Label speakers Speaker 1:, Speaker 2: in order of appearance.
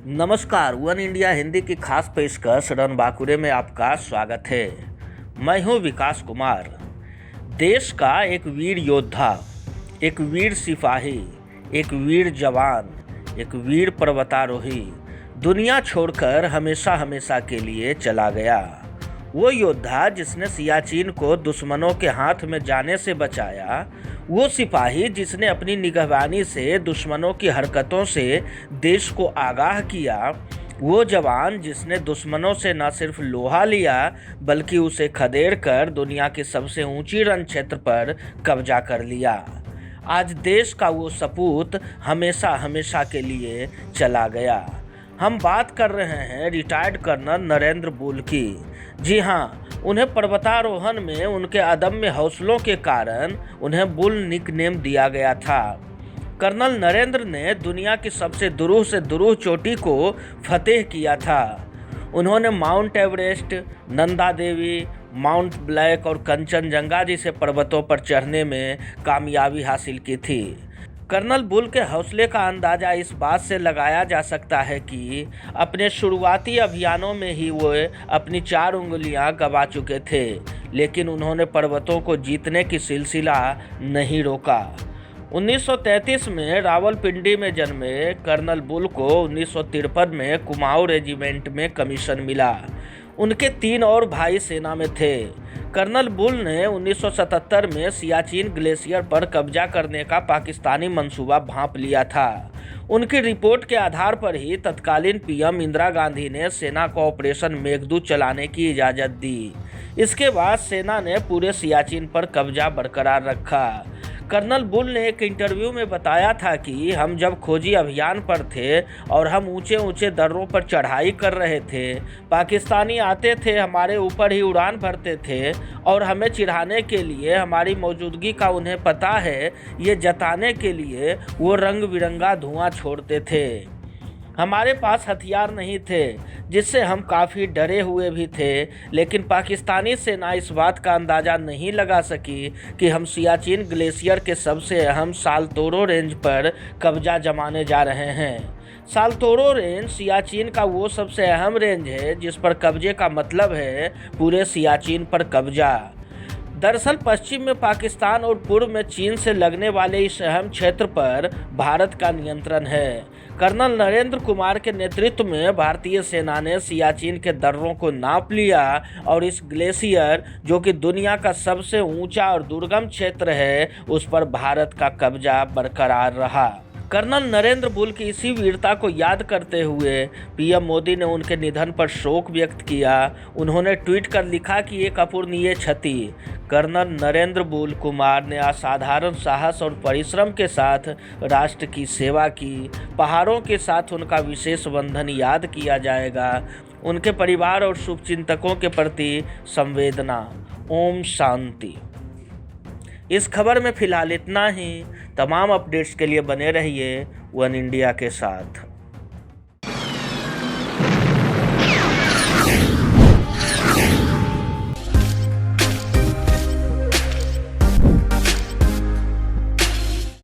Speaker 1: नमस्कार। One India Hindi की खास पेशकश रन बांकुरे में आपका स्वागत है। मैं हूं विकास कुमार। देश का एक वीर योद्धा, एक वीर सिपाही, एक वीर जवान, एक वीर पर्वतारोही दुनिया छोड़कर हमेशा हमेशा के लिए चला गया। वो योद्धा जिसने सियाचिन को दुश्मनों के हाथ में जाने से बचाया, वो सिपाही जिसने अपनी निगहबानी से दुश्मनों की हरकतों से देश को आगाह किया, वो जवान जिसने दुश्मनों से न सिर्फ लोहा लिया बल्कि उसे खदेड़ कर दुनिया की सबसे ऊंची रण क्षेत्र पर कब्जा कर लिया। आज देश का वो सपूत हमेशा हमेशा के लिए चला गया। हम बात कर रहे हैं रिटायर्ड कर्नल नरेंद्र बुल की। जी हाँ, उन्हें पर्वतारोहण में उनके अदम्य हौसलों के कारण उन्हें बुल निकनेम दिया गया था। कर्नल नरेंद्र ने दुनिया की सबसे दुरूह से दुरूह चोटी को फतेह किया था। उन्होंने mount Everest, Nanda Devi, mount black और कंचनजंगा जैसे पर्वतों पर चढ़ने में कामयाबी हासिल की थी। कर्नल बुल के हौसले का अंदाज़ा इस बात से लगाया जा सकता है कि अपने शुरुआती अभियानों में ही वो अपनी 4 उंगलियां गंवा चुके थे, लेकिन उन्होंने पर्वतों को जीतने की सिलसिला नहीं रोका। 1933 में रावलपिंडी में जन्मे कर्नल बुल को 1953 में कुमाऊं रेजिमेंट में कमीशन मिला। उनके 3 और भाई सेना में थे। कर्नल बुल ने 1977 में सियाचिन ग्लेशियर पर कब्जा करने का पाकिस्तानी मंसूबा भांप लिया था। उनकी रिपोर्ट के आधार पर ही तत्कालीन पीएम इंदिरा गांधी ने सेना को ऑपरेशन मेघदूत चलाने की इजाज़त दी। इसके बाद सेना ने पूरे सियाचिन पर कब्जा बरकरार रखा। कर्नल बुल ने एक इंटरव्यू में बताया था कि हम जब खोजी अभियान पर थे और हम ऊंचे ऊंचे दर्रों पर चढ़ाई कर रहे थे, पाकिस्तानी आते थे, हमारे ऊपर ही उड़ान भरते थे और हमें चिढ़ाने के लिए, हमारी मौजूदगी का उन्हें पता है ये जताने के लिए वो रंग बिरंगा धुआं छोड़ते थे। हमारे पास हथियार नहीं थे, जिससे हम काफ़ी डरे हुए भी थे, लेकिन पाकिस्तानी सेना इस बात का अंदाज़ा नहीं लगा सकी कि हम सियाचिन ग्लेशियर के सबसे अहम सालतोरो रेंज पर कब्जा जमाने जा रहे हैं। सालतोरो रेंज सियाचिन का वो सबसे अहम रेंज है जिस पर कब्जे का मतलब है पूरे सियाचिन पर कब्जा। दरअसल पश्चिम में पाकिस्तान और पूर्व में चीन से लगने वाले इस अहम क्षेत्र पर भारत का नियंत्रण है। कर्नल नरेंद्र कुमार के नेतृत्व में भारतीय सेना ने सियाचिन के दर्रों को नाप लिया और इस ग्लेशियर, जो कि दुनिया का सबसे ऊंचा और दुर्गम क्षेत्र है, उस पर भारत का कब्जा बरकरार रहा। कर्नल नरेंद्र बुल की इसी वीरता को याद करते हुए पीएम मोदी ने उनके निधन पर शोक व्यक्त किया। उन्होंने ट्वीट कर लिखा कि एक अपूरणीय क्षति। कर्नल नरेंद्र बुल कुमार ने असाधारण साहस और परिश्रम के साथ राष्ट्र की सेवा की। पहाड़ों के साथ उनका विशेष बंधन याद किया जाएगा। उनके परिवार और शुभचिंतकों के प्रति संवेदना। ओम शांति। इस खबर में फ़िलहाल इतना ही। तमाम अपडेट्स के लिए बने रहिए वन इंडिया के साथ।